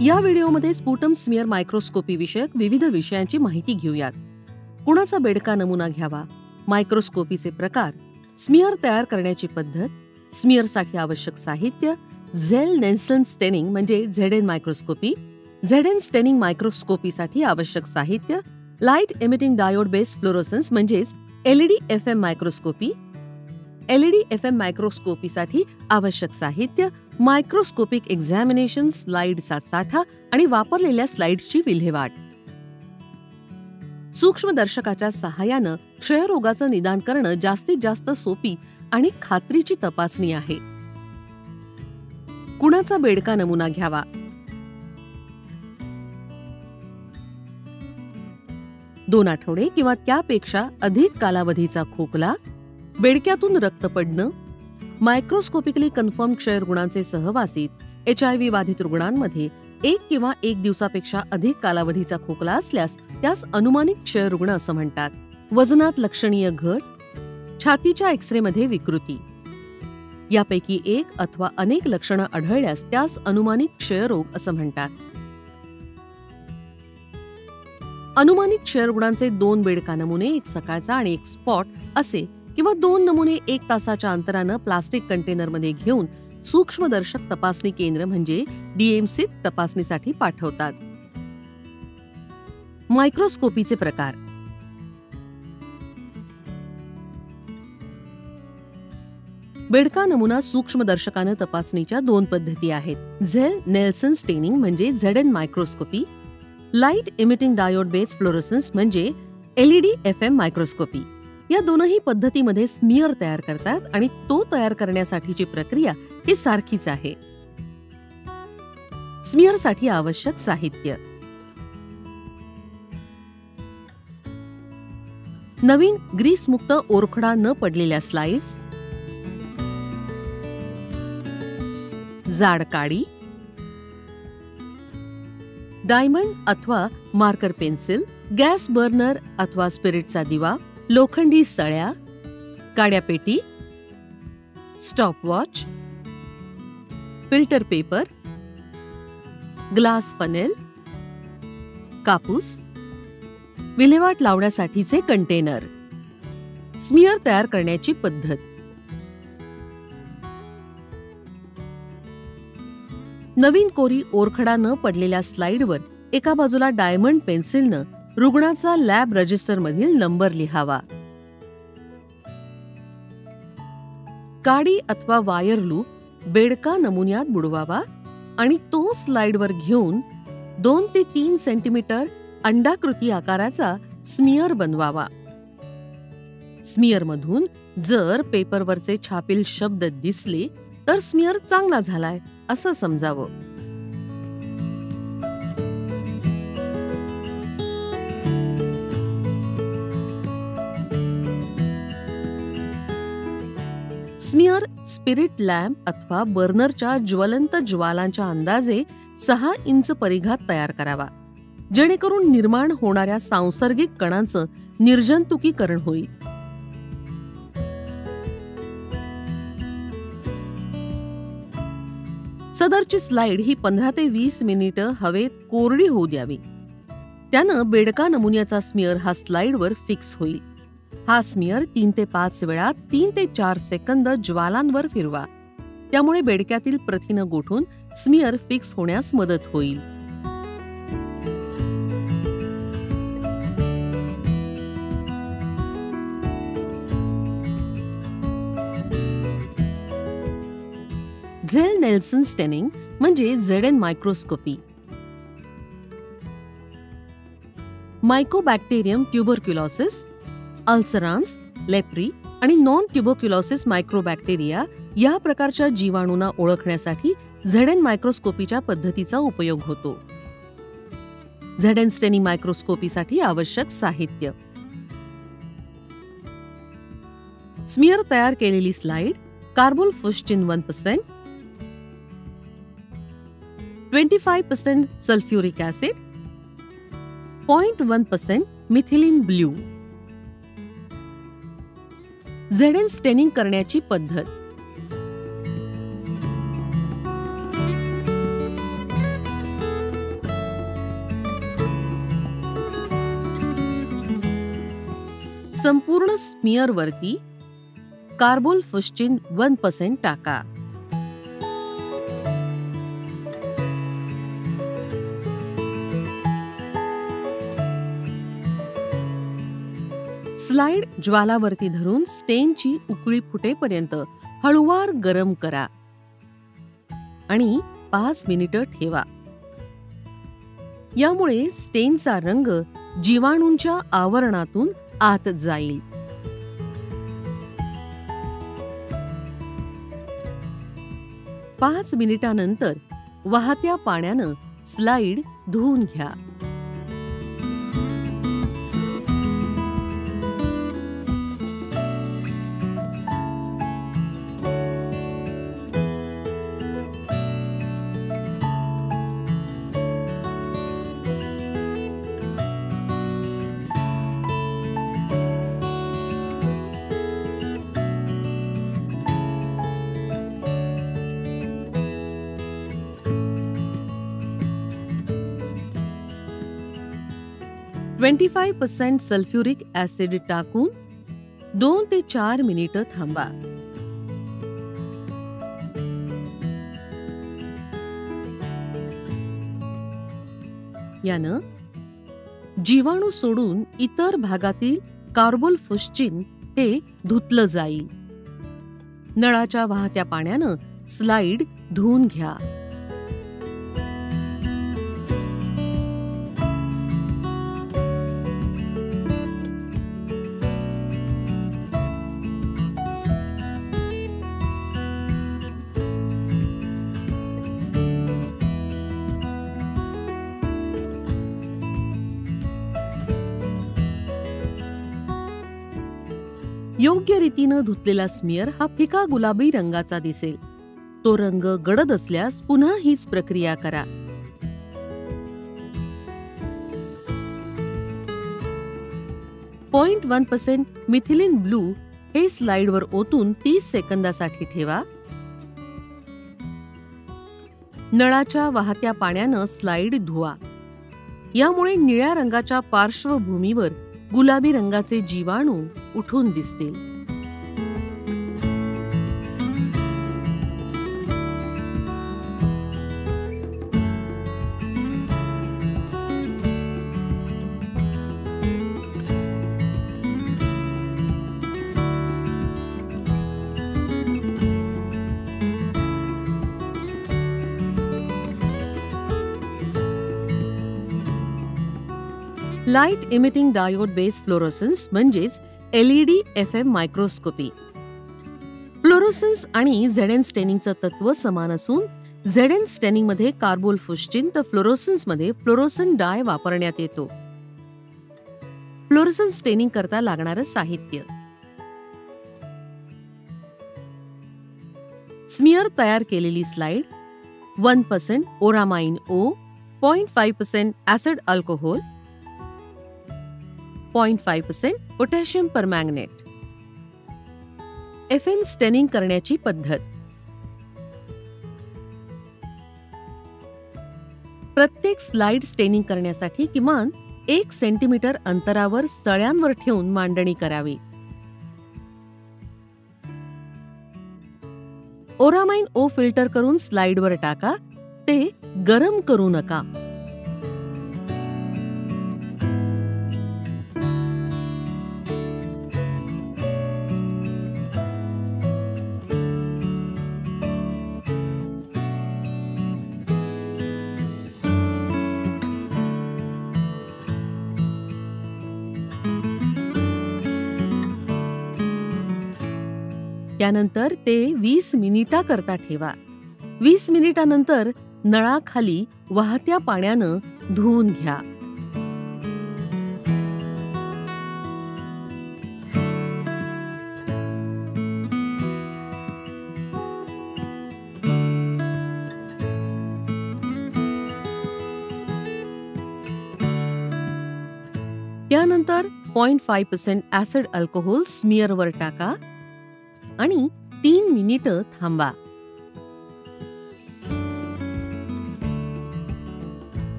या व्हिडिओमध्ये sputum smear microscopy विषयक विविध विषयांची माहिती घेऊयात. कुणाचा बेडका नमुना घ्यावा, मायक्रोस्कोपीचे प्रकार, स्मिअर तयार करण्याची पद्धत, स्मिअरसाठी आवश्यक साहित्य, झेल नेल्सन स्टेनिंग म्हणजे झेडएन मायक्रोस्कोपी, झेडएन स्टेनिंग मायक्रोस्कोपीसाठी आवश्यक साहित्य, light emitting diode based fluorescence म्हणजेच LED-FM मायक्रोस्कोपी, LED-FM मायक्रोस्कोपीसाठी आवश्यक साहित्य, मायक्रोस्कोपिक एक्झामिनेशन, स्लाइडचा साठा आणि वापरलेल्या स्लाइड्सची विल्हेवाट. सूक्ष्मदर्शकाच्या सहाय्यानं क्षयरोगाचं निदान करणं जास्तीत जास्त सोपी आणि खात्रीची तपासणी आहे. कुणाचा बेडका नमुना घ्यावा? दोन आठवडे किंवा त्यापेक्षा अधिक कालावधीचा खोकला, बेडक्यातून रक्त पडणं, मायक्रोस्कोपिकली कन्फर्म क्षयरुग्णांचे सहवासित HIV बाधित रुग्णांमध्ये 1 किंवा 1 दिवसापेक्षा अधिक कालावधीचा खोकला असल्यास त्यास अनुमानित क्षयरुग्ण असं म्हणतात. वजनात लक्षणीय घट, छातीच्या एक्सरेमध्ये विकृती यापैकी एक अथवा अनेक लक्षणं आढळल्यास त्यास अनुमानित क्षयरोग असं म्हणतात. अनुमानित क्षयरुग्णांचे 2 बेडका नमुने, एक सकाळचा आणि एक स्पॉट असे किंवा 2 नमुने 1 तासाच्या अंतरानं प्लास्टिक कंटेनरमध्ये घेऊन सूक्ष्मदर्शक तपासणी केंद्र म्हणजे DMC तपासणीसाठी पाठवतात. मायक्रोस्कोपीचे प्रकार. बेडका नमुना सूक्ष्मदर्शकानं तपासणीच्या 2 पद्धती आहेत. झेल नेल्सन स्टेनिंग म्हणजे ZN microscopy, light emitting diode based fluorescence म्हणजे LED-FM मायक्रोस्कोपी. या दोनही पद्धतीमध्ये स्मिअर तयार करतात आणि तो तयार करण्यासाठीची प्रक्रिया ही सारखीच आहे. स्मिअरसाठी आवश्यक साहित्य. नवीन ग्रीसमुक्त ओरखडा न पडलेल्या स्लाइड्स, जाड काडी, डायमंड अथवा मार्कर पेन्सिल, गॅस बर्नर अथवा स्पिरिटचा दिवा, लोखंडी सळ्या, काड्यापेटी, stopwatch, filter paper, glass funnel, कापूस, विल्हेवाट लावण्यासाठीचे कंटेनर. स्मिअर तयार करण्याची पद्धत. नवीन कोरी ओरखडा न पडलेल्या स्लाइडवर एका बाजूला डायमंड पेन्सिलनं रुग्णाचा लॅब रजिस्टरमधील नंबर लिहावा. काडी अथवा वायर लूप बेडका नमुन्यात बुडवावा आणि तो स्लाइडवर घेऊन 2 ते 3 सेंटीमीटर अंडाकृती आकाराचा स्मिअर बनवावा. स्मिअरमधून जर पेपरवरचे छापील शब्द दिसले तर स्मिअर चांगला झालाय असं समजावं. स्मिअर स्पिरिट लॅम्प अथवा बर्नरच्या ज्वलंत ज्वालांच्या अंदाजे 6 इंच परिघात तयार करावा, जेणेकरून निर्माण होणाऱ्या सांसर्गिक कणांचं निर्जंतुकीकरण होईल. सदरची स्लाइड ही 15 ते 20 मिनिटं हवेत कोरडी होऊ द्यावी. त्यानं बेडका नमुन्याचा स्मिअर हा स्लाइडवर फिक्स होईल. हा स्मिअर 3 ते 5 वेळा 3 ते 4 सेकंद ज्वालांवर फिरवा. त्यामुळे बेडक्यातील प्रथिनं गोठून स्मिअर फिक्स होण्यास मदत होईल. झेल नेल्सन स्टेनिंग म्हणजे ZN microscopy. Mycobacterium tuberculosis, अल्सरान्स, leprae आणि नॉन ट्युबरक्युलोसिस मायक्रोबॅक्टेरिया या प्रकारच्या जीवाणूंना ओळखण्यासाठी झेडएन मायक्रोस्कोपीच्या पद्धतीचा उपयोग होतो. झेडएन स्टेनिंग मायक्रोस्कोपीसाठी आवश्यक साहित्य. स्मिअर तयार केलेली slide, carbol fuchsin 1%, 25% sulphuric acid, 0.1% methylene blue. ZN staining करण्याची पद्धत. संपूर्ण स्मिअरवरती कार्बोलफुस्चिन 1% टाका. स्लाइड ज्वालावरती धरून स्टेनची उकळी फुटेपर्यंत हळूवार गरम करा आणि 5 मिनिटं ठेवा. यामुळे स्टेनचा रंग जीवाणूंच्या आवरणातून आत जाईल. पाच मिनिटांनंतर वाहत्या पाण्यानं स्लाइड धुवून घ्या. %25 सल्फ्युरिक ऍसिड टाकून 2 ते 4 मिनिटं थांबा. यानं जीवाणू सोडून इतर भागातील कार्बोलफुस्चिन हे धुतलं जाईल. नळाच्या वाहत्या पाण्यानं स्लाइड धुवून घ्या. योग्य रीतीनं धुतलेला स्मिअर हा फिका गुलाबी रंगाचा दिसेल. तो रंग गडद असल्यास पुन्हा हीच प्रक्रिया करा. .1% मिथिलीन ब्लू हे स्लाइडवर ओतून 30 सेकंदासाठी ठेवा. नळाच्या वाहत्या पाण्यानं स्लाइड धुवा. यामुळे निळ्या रंगाच्या पार्श्वभूमीवर गुलाबी रंगाचे जीवाणू उठून दिसतील. Light emitting diode base fluorescence म्हणजेच LED FM मायक्रोस्कोपी. फ्लोरोसन्स आणि झेडएन स्टेनिंगचं तत्व समान असून झेडएन स्टेनिंगमध्ये कार्बोलफुस्चिन तर फ्लोरोसन्समध्ये फ्लोरोसन डाय वापरण्यात येतो. फ्लोरोसन्स स्टेनिंग करता लागणारं साहित्य: स्मिअर तयार केलेली slide, 1% auramine O, 0.5% acid alcohol, 0.5% potassium permanganate. FM staining करण्याची पद्धत: प्रत्येक स्लाइड स्टेनिंग करण्यासाठी किमान 1 सेंटीमीटर अंतरावर सळ्यांवर ठेवून मांडणी करावी. ओरामाइन O फिल्टर करून स्लाइडवर टाका. ते गरम करू नका. त्यानंतर ते 20 मिनिटाकरता ठेवा. 20 मिनिटानंतर नळाखाली वाहत्या पाण्यानं धुवून घ्या. त्यानंतर 0.5% ऍसिड अल्कोहोल स्मिअरवर टाका आणि 3 मिनिटं थांबा.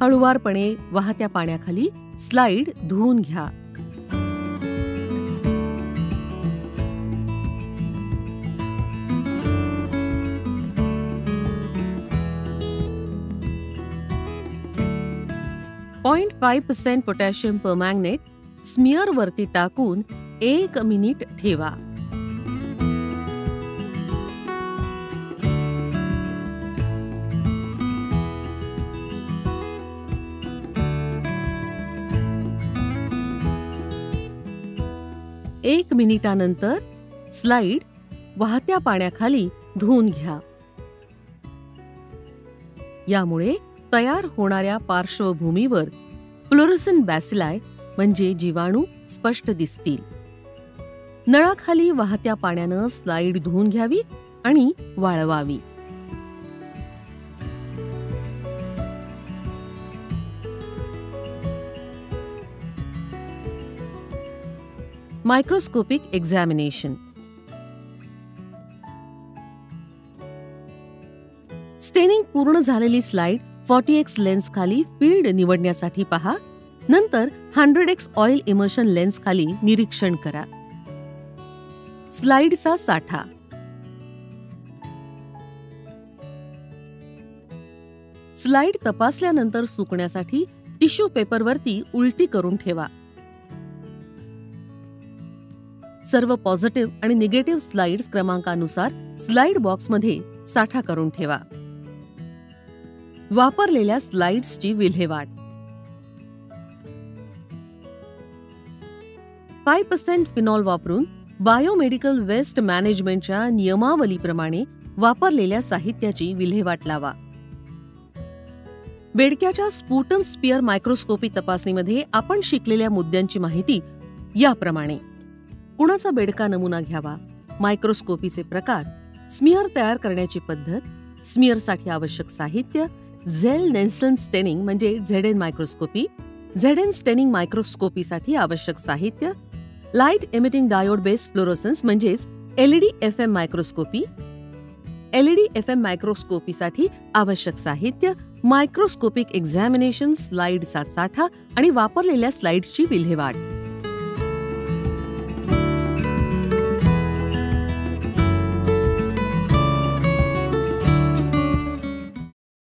हळुवारपणे वाहत्या पाण्याखाली स्लाइड धुवून घ्या. .5% पोटॅशियम परमॅंगनेट स्मिअर वरती टाकून 1 मिनिट ठेवा. एक मिनिटानंतर स्लाइड वाहत्या पाण्याखाली धुवून घ्या. यामुळे तयार होणाऱ्या पार्श्वभूमीवर फ्लोरोसेंट बॅसिलाई म्हणजे जीवाणू स्पष्ट दिसतील. नळाखाली वाहत्या पाण्यानं स्लाइड धुवून घ्यावी आणि वाळवावी. Microscopic examination. स्टेनिंग पूर्ण झालेली स्लाइड 40x लेन्स खाली फील्ड निवडण्यासाठी पहा. नंतर 100x ऑइल इमर्शन लेन्स खाली निरीक्षण करा. स्लाइडचा साठा. स्लाइड तपासल्यानंतर सुकण्यासाठी टिश्यू पेपरवरती उलटी करून ठेवा. सर्व पॉझिटिव्ह आणि निगेटिव्ह स्लाइड्स क्रमांकानुसार स्लाइड बॉक्समध्ये साठा करून ठेवा. वापरलेल्या स्लाइड्सची विल्हेवाट. 5% फिनॉल वापरून बायोमेडिकल वेस्ट मॅनेजमेंटच्या नियमावलीप्रमाणे वापरलेल्या साहित्याची विल्हेवाट लावा. बेडक्याच्या स्पुटम स्पियर मायक्रोस्कोपी तपासणीमध्ये आपण शिकलेल्या मुद्द्यांची माहिती याप्रमाणे. कुणाचा बेडका नमुना घ्यावा, मायक्रोस्कोपीचे प्रकार, स्मिअर तयार करण्याची पद्धत, स्मिअरसाठी आवश्यक साहित्य, झेल नेल्सन स्टेनिंग म्हणजे ZN मायक्रोस्कोपी, ZN स्टेनिंग मायक्रोस्कोपीसाठी आवश्यक साहित्य, light emitting diode based fluorescence म्हणजेच LED FM microscopy, LED FM मायक्रोस्कोपीसाठी आवश्यक साहित्य, मायक्रोस्कोपिक एक्झामिनेशन, स्लाइडचा साठा आणि वापरलेल्या स्लाइड्सची विल्हेवाट.